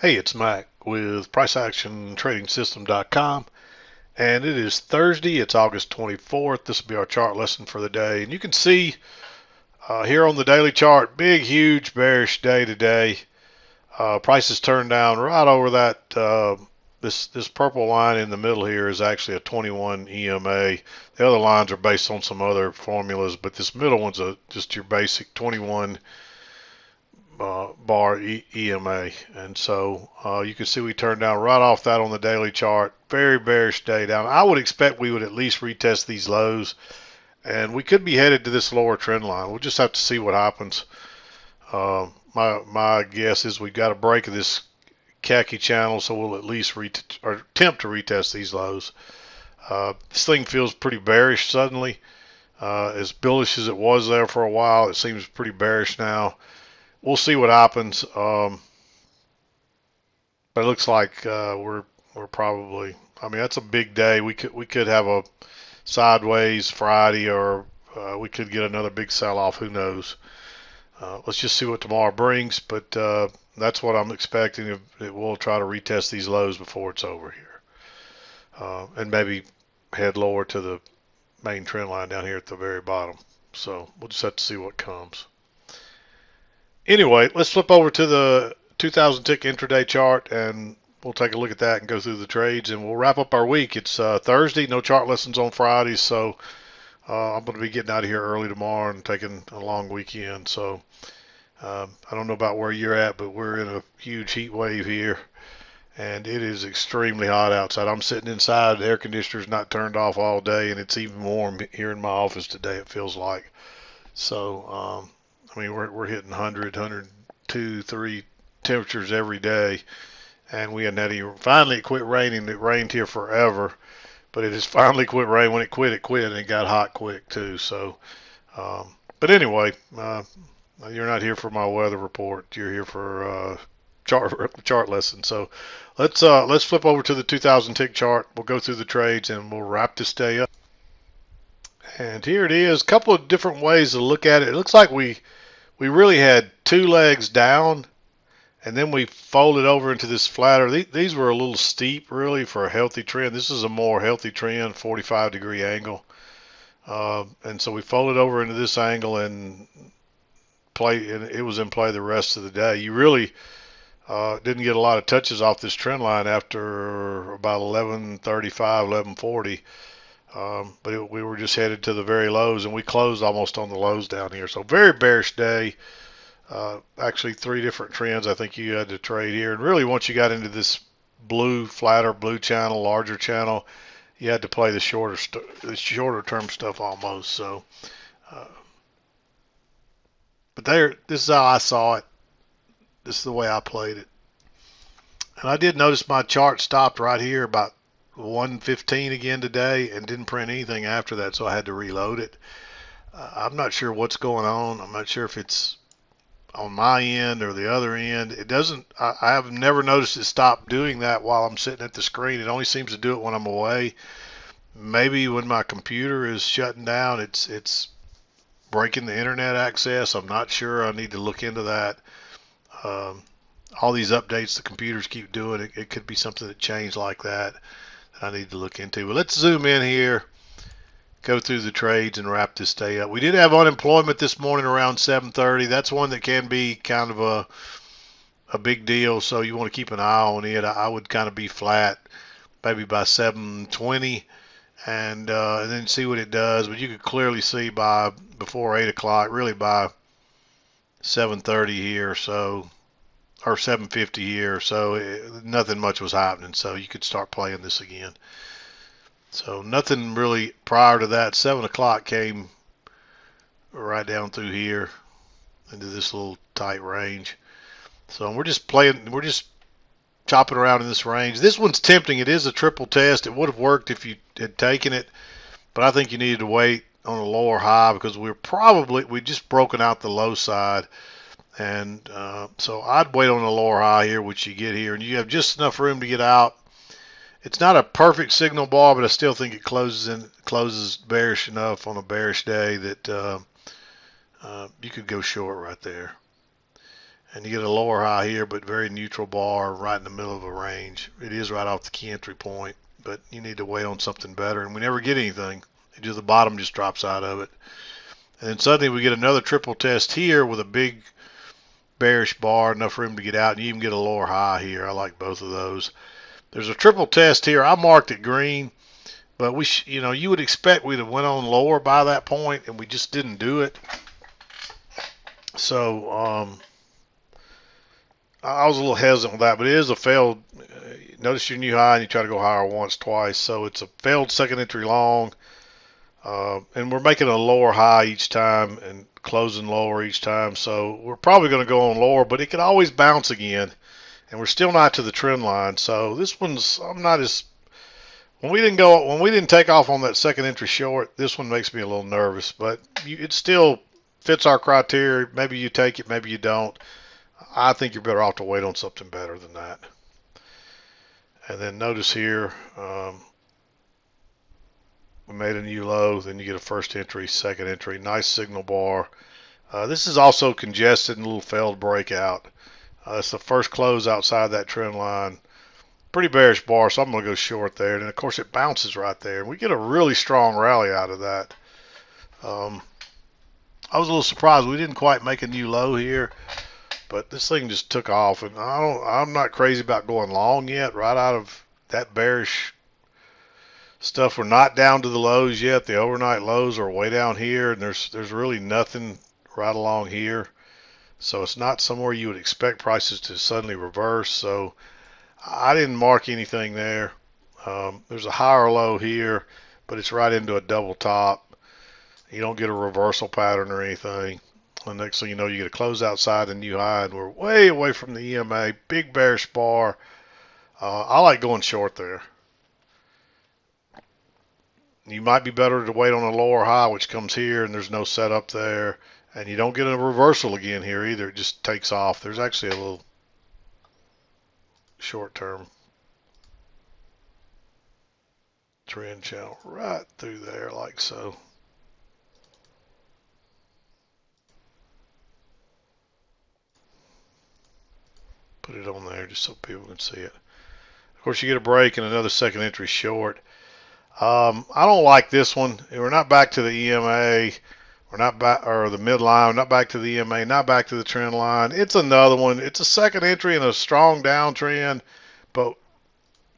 Hey, it's Mac with PriceActionTradingSystem.com, and it is Thursday. It's August 24th. This will be our chart lesson for the day. And you can see here on the daily chart, big, huge bearish day today. Prices turned down right over that. This purple line in the middle here is actually a 21 EMA. The other lines are based on some other formulas, but this middle one's just your basic 21 bar EMA. And so you can see we turned down right off that on the daily chart. Very bearish day down. I would expect we would at least retest these lows, and we could be headed to this lower trend line. We'll just have to see what happens. My guess is we've got a break of this khaki channel, so we'll at least or attempt to retest these lows. This thing feels pretty bearish suddenly. As bullish as it was there for a while, it seems pretty bearish now. We'll see what happens. But it looks like we're probably. I mean, that's a big day. We could have a sideways Friday, or we could get another big sell-off. Who knows? Let's just see what tomorrow brings. But that's what I'm expecting. It will try to retest these lows before it's over here, and maybe head lower to the main trend line down here at the very bottom. So we'll just have to see what comes. Anyway, let's flip over to the 2000 tick intraday chart, and we'll take a look at that and go through the trades, and we'll wrap up our week. It's Thursday, no chart lessons on Fridays, so I'm going to be getting out of here early tomorrow and taking a long weekend. So I don't know about where you're at, but we're in a huge heat wave here, and it is extremely hot outside. I'm sitting inside, the air conditioner's not turned off all day, and it's even warm here in my office today, it feels like. So I mean, we're hitting 100, 102, 3 temperatures every day, and we hadn't had any. Finally, it quit raining. It rained here forever, but it has finally quit raining. When it quit, and it got hot quick too. So, but anyway, you're not here for my weather report. You're here for chart lesson. So, let's flip over to the 2000 tick chart. We'll go through the trades and we'll wrap this day up. And here it is. A couple of different ways to look at it. It looks like we really had two legs down, and then we folded over into this flatter. These were a little steep, really, for a healthy trend. This is a more healthy trend, 45-degree angle. And so we folded over into this angle and it was in play the rest of the day. You really didn't get a lot of touches off this trend line after about 11:35, 11:40. We were just headed to the very lows, and we closed almost on the lows down here. So very bearish day. Actually, three different trends I think you had to trade here. And really, once you got into this flatter blue channel, larger channel, you had to play the shorter term stuff almost. So, but this is how I saw it. This is the way I played it. And I did notice my chart stopped right here about 115 again today and didn't print anything after that, so I had to reload it. I'm not sure what's going on. I'm not sure if it's on my end or the other end. It doesn't. I have never noticed it stop doing that while I'm sitting at the screen. It only seems to do it when I'm away. Maybe when my computer is shutting down, it's breaking the internet access. I'm not sure. I need to look into that. All these updates the computers keep doing, it could be something that changed like that I need to look into. But let's zoom in here, go through the trades, and wrap this day up. We did have unemployment this morning around 7:30. That's one that can be kind of a big deal, so you want to keep an eye on it. I would kind of be flat maybe by 7:20 and then see what it does. But you could clearly see before 8 o'clock, really by 7:30 here, so or 7:50 here, so nothing much was happening, so you could start playing this again. So nothing really prior to that. 7 o'clock came right down through here into this little tight range. So we're just chopping around in this range. This one's tempting. It is a triple test. It would have worked if you had taken it, but I think you needed to wait on a lower high because we just broken out the low side. And so I'd wait on the lower high here, which you get here, and you have just enough room to get out. It's not a perfect signal bar, but I still think it closes bearish enough on a bearish day that you could go short right there. And you get a lower high here, but very neutral bar right in the middle of a range. It is right off the key entry point, but you need to wait on something better, and we never get anything. The bottom just drops out of it. And then suddenly we get another triple test here with a big bearish bar, enough room to get out, and you even get a lower high here. I like both of those. There's a triple test here. I marked it green, but you would expect we'd have went on lower by that point, and we just didn't do it. So I was a little hesitant with that, but it is a failed. Notice your new high, and you try to go higher once, twice. So it's a failed second entry long, and we're making a lower high each time and closing lower each time. So we're probably going to go on lower, but it could always bounce again, and we're still not to the trend line. So this one's I'm not as when we didn't take off on that second entry short. This one makes me a little nervous, but it still fits our criteria. Maybe you take it, maybe you don't. I think you're better off to wait on something better than that. And then notice here, we made a new low. Then you get a first entry, second entry, nice signal bar. This is also congested and a little failed breakout. It's the first close outside that trend line. Pretty bearish bar, so I'm going to go short there. And of course, it bounces right there. And we get a really strong rally out of that. I was a little surprised we didn't quite make a new low here. But this thing just took off, and I'm not crazy about going long yet. Right out of that bearish stuff, we're not down to the lows yet. The overnight lows are way down here, and there's really nothing right along here. So it's not somewhere you would expect prices to suddenly reverse. So I didn't mark anything there. There's a higher low here, but it's right into a double top. You don't get a reversal pattern or anything. The next thing you know, you get a close outside the new high, and we're way away from the EMA. Big bearish bar. I like going short there. You might be better to wait on a lower high, which comes here, and there's no setup there. And you don't get a reversal again here either. It just takes off. There's actually a little short-term trend channel right through there like so. Put it on there just so people can see it. Of course, you get a break and another second entry short. I don't like this one. We're not back to the EMA. We're not back, or the midline. We're not back to the EMA. Not back to the trend line. It's another one. It's a second entry in a strong downtrend. But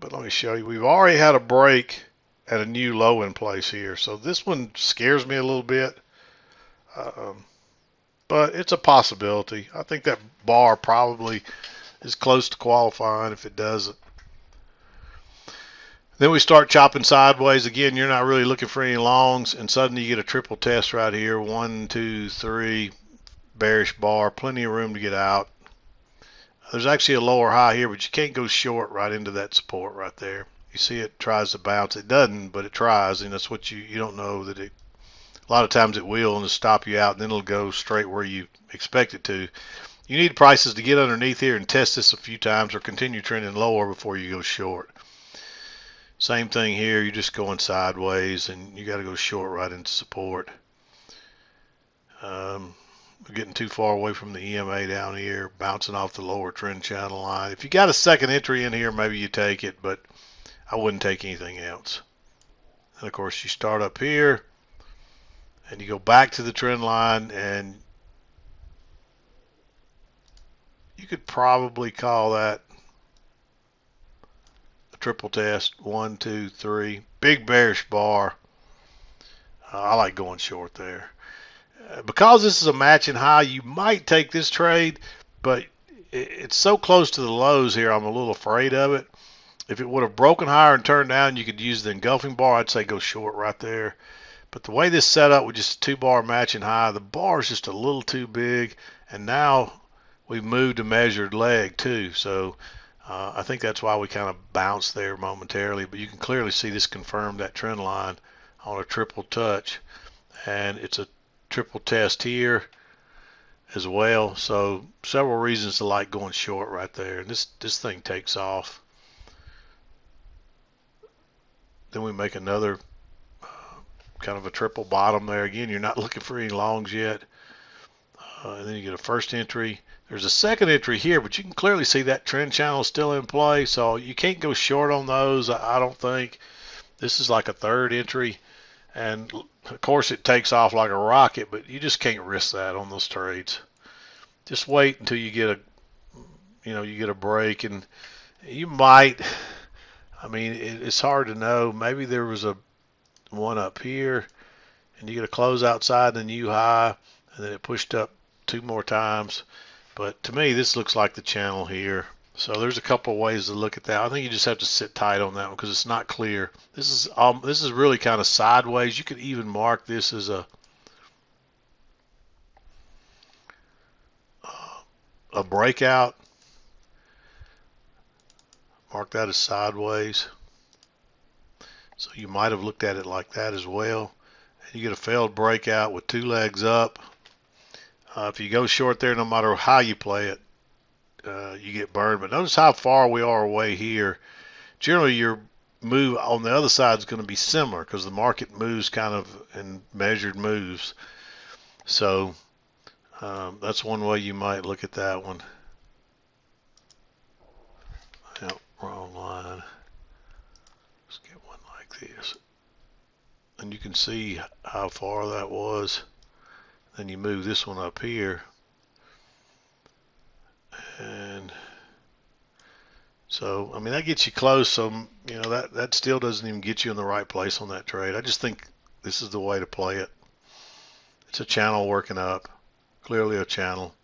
let me show you. We've already had a break at a new low in place here. So this one scares me a little bit. But it's a possibility. I think that bar probably is close to qualifying if it doesn't. Then we start chopping sideways. Again, you're not really looking for any longs, and suddenly you get a triple test right here. 1, 2, 3, bearish bar. Plenty of room to get out. There's actually a lower high here, but you can't go short right into that support right there. You see it tries to bounce. It doesn't, but it tries, and that's what you don't know that it. A lot of times it will and it'll stop you out, and then it'll go straight where you expect it to. You need prices to get underneath here and test this a few times or continue trending lower before you go short. Same thing here. You're just going sideways, and you got to go short right into support. We're getting too far away from the EMA down here, bouncing off the lower trend channel line. If you got a second entry in here, maybe you take it, but I wouldn't take anything else. And of course, you start up here, and you go back to the trend line, and you could probably call that a triple test. 1, 2, 3. Big bearish bar. I like going short there. Because this is a matching high, you might take this trade, but it's so close to the lows here, I'm a little afraid of it. If it would have broken higher and turned down, you could use the engulfing bar. I'd say go short right there. But the way this set up with just a 2-bar matching high, the bar is just a little too big, and now we've moved to measured leg too. So I think that's why we kind of bounced there momentarily. But you can clearly see this confirmed that trend line on a triple touch, and it's a triple test here as well. So several reasons to like going short right there. And this thing takes off. Then we make another kind of a triple bottom there. Again, you're not looking for any longs yet. And then you get a first entry. There's a second entry here, but you can clearly see that trend channel is still in play, so you can't go short on those, I don't think. This is like a third entry, and of course it takes off like a rocket, but you just can't risk that on those trades. Just wait until you get a break, and you might. I mean, it's hard to know. Maybe there was a one up here, and you get a close outside the new high, and then it pushed up two more times. But to me, this looks like the channel here. So there's a couple of ways to look at that. I think you just have to sit tight on that one because it's not clear. This is really kind of sideways. You could even mark this as a breakout. Mark that as sideways. So you might have looked at it like that as well. And you get a failed breakout with two legs up. If you go short there, no matter how you play it, you get burned. But notice how far we are away here. Generally, your move on the other side is going to be similar because the market moves kind of in measured moves. So that's one way you might look at that one. Yep, wrong line. Let's get one like this. And you can see how far that was. Then you move this one up here. And so, I mean, that gets you close. So, that still doesn't even get you in the right place on that trade. I just think this is the way to play it. It's a channel working up, clearly a channel,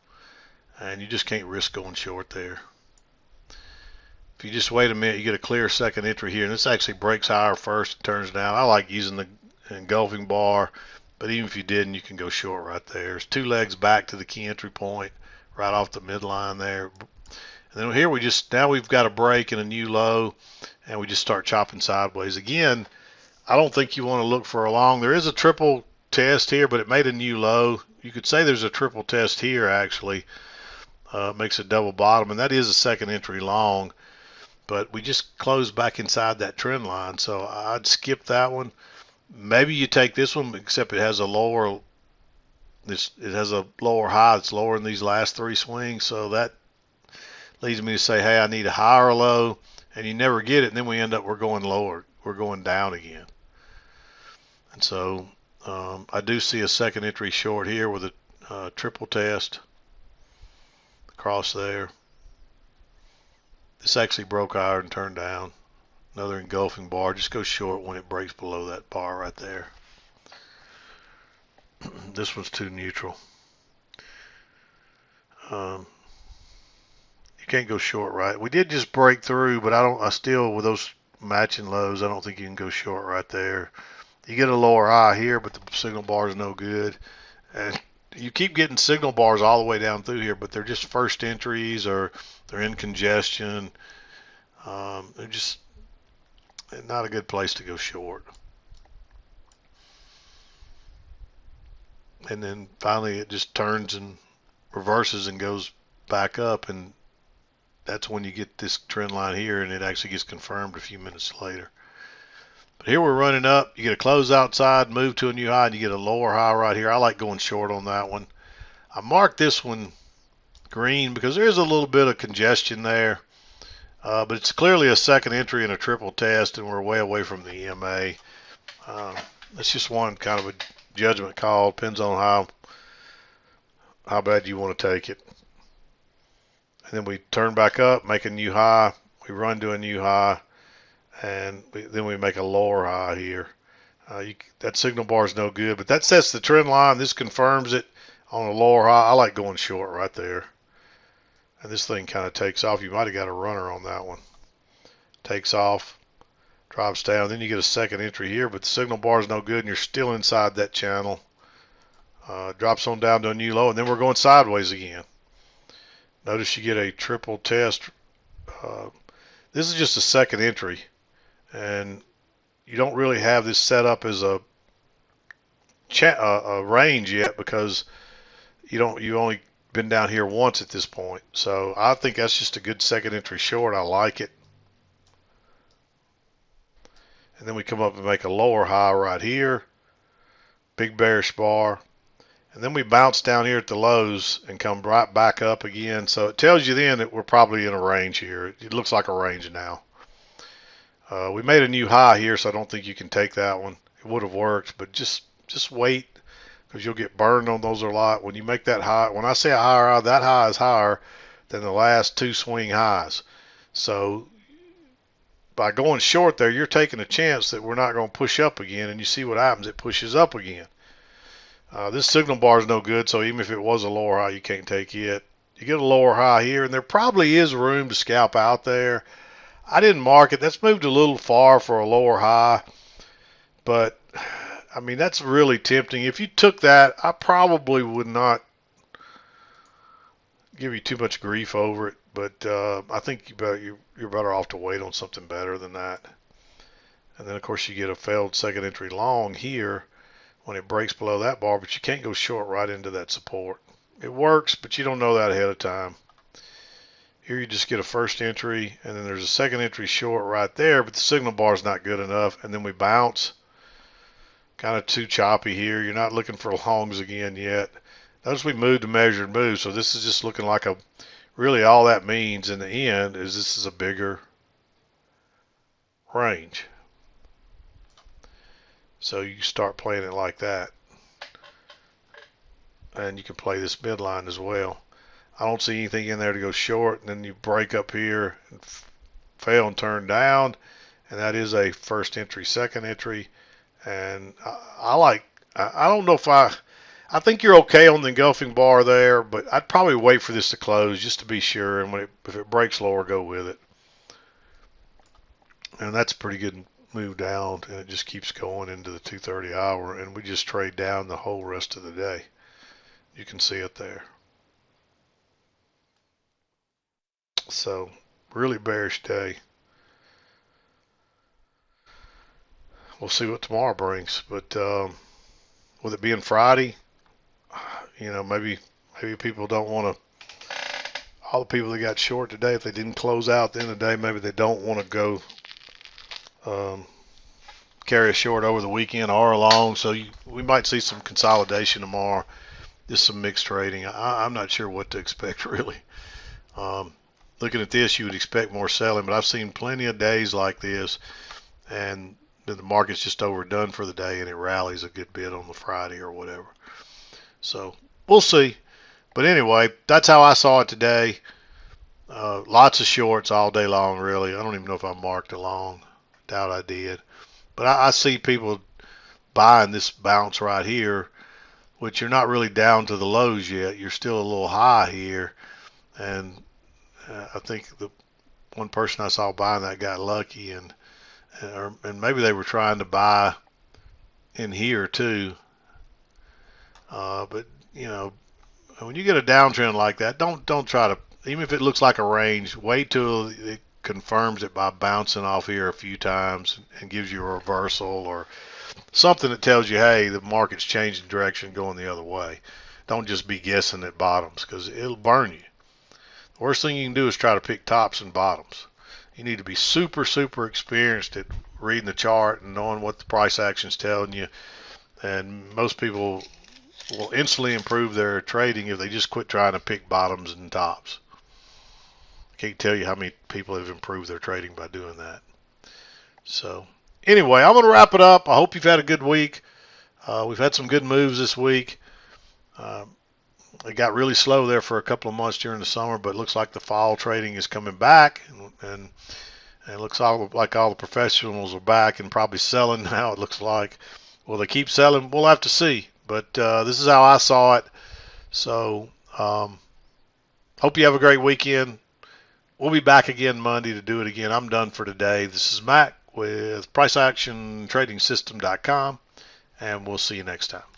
and you just can't risk going short there. If you just wait a minute, you get a clear second entry here, and this actually breaks higher first and turns down. I like using the engulfing bar, but even if you didn't, you can go short right there. There's two legs back to the key entry point, right off the midline there. And then here now we've got a break and a new low, and we just start chopping sideways. Again, I don't think you want to look for a long. There is a triple test here, but it made a new low. You could say there's a triple test here actually. Makes a double bottom, and that is a second entry long. But we just closed back inside that trend line, so I'd skip that one. Maybe you take this one, except it has a lower high. It's lower in these last three swings, so that leads me to say, hey, I need a higher low, and you never get it, and then we end up we're going lower, we're going down again. And so I do see a second entry short here with a triple test across there. This actually broke higher and turned down. Another engulfing bar. Just go short when it breaks below that bar right there. This one's too neutral. You can't go short, right? We did just break through, but I still, with those matching lows, I don't think you can go short right there. You get a lower high here, but the signal bar is no good. And you keep getting signal bars all the way down through here, but they're just first entries or they're in congestion. They're just not a good place to go short. And then finally it just turns and reverses and goes back up, and that's when you get this trend line here, and it actually gets confirmed a few minutes later. But here we're running up. You get a close outside, move to a new high, and you get a lower high right here. I like going short on that one. I marked this one green because there's a little bit of congestion there, but it's clearly a second entry and a triple test, and we're way away from the EMA. That's just one kind of a judgment call. Depends on how bad you want to take it. And then we turn back up, make a new high. We run to a new high, and then we make a lower high here. That signal bar is no good, but that sets the trend line. This confirms it on a lower high. I like going short right there. And this thing kind of takes off. You might have got a runner on that one. Takes off, drops down. Then you get a second entry here, but the signal bar is no good, and you're still inside that channel. Drops on down to a new low, and then we're going sideways again. Notice you get a triple test. This is just a second entry, and you don't really have this set up as a range yet because you only been down here once at this point. So I think that's just a good second entry short. I like it. And then we come up and make a lower high right here. Big bearish bar. And then we bounce down here at the lows and come right back up again. So it tells you then that we're probably in a range here. It looks like a range now. We made a new high here, so I don't think you can take that one. It would have worked, but just wait, because you'll get burned on those a lot. When you make that high, when I say a higher high, that high is higher than the last two swing highs. So by going short there, you're taking a chance that we're not going to push up again, and you see what happens. It pushes up again. This signal bar is no good, so even if it was a lower high, you can't take it. You get a lower high here, and there probably is room to scalp out there. I didn't mark it. That's moved a little far for a lower high, but I mean, that's really tempting. If you took that, I probably would not give you too much grief over it, but I think you're better off to wait on something better than that. And then, of course, you get a failed second entry long here when it breaks below that bar, but you can't go short right into that support. It works, but you don't know that ahead of time. Here you just get a first entry, and then there's a second entry short right there, but the signal bar is not good enough, and then we bounce. Kind of too choppy here. You're not looking for longs again yet. Notice we moved to measured move, so this is just looking like a, really all that means in the end is this is a bigger range. So you start playing it like that. And you can play this midline as well. I don't see anything in there to go short, and then you break up here and fail and turn down, and that is a first entry, second entry, and I don't know if I think you're okay on the engulfing bar there, but I'd probably wait for this to close just to be sure, and if it breaks lower, go with it. And that's a pretty good move down, and it just keeps going into the 2:30 hour, and we just trade down the whole rest of the day. You can see it there. So, really bearish day. We'll see what tomorrow brings. But with it being Friday, maybe people don't want to. All the people that got short today, if they didn't close out at the end of the day, maybe they don't want to go carry a short over the weekend or a long. So we might see some consolidation tomorrow. Just some mixed trading. I'm not sure what to expect really. Looking at this, you would expect more selling, but I've seen plenty of days like this, and the market's just overdone for the day, and it rallies a good bit on the Friday or whatever. So we'll see. But anyway, that's how I saw it today. Lots of shorts all day long, really. I don't even know if I marked a long. Doubt I did. But I see people buying this bounce right here, which you're not really down to the lows yet. You're still a little high here, and I think the one person I saw buying that got lucky, and maybe they were trying to buy in here too. But when you get a downtrend like that, don't try to, even if it looks like a range, wait till it confirms it by bouncing off here a few times and gives you a reversal or something that tells you, hey, the market's changing direction, going the other way. Don't just be guessing at bottoms, because it'll burn you. The worst thing you can do is try to pick tops and bottoms. You need to be super, super experienced at reading the chart and knowing what the price action's telling you. And most people will instantly improve their trading if they just quit trying to pick bottoms and tops. I can't tell you how many people have improved their trading by doing that. So anyway, I'm going to wrap it up. I hope you've had a good week. We've had some good moves this week. It got really slow there for a couple of months during the summer, but it looks like the fall trading is coming back, and it looks like all the professionals are back and probably selling now. It looks like. Will they keep selling? We'll have to see. But this is how I saw it. So hope you have a great weekend. We'll be back again Monday to do it again. I'm done for today. This is Mac with PriceActionTradingSystem.com, and we'll see you next time.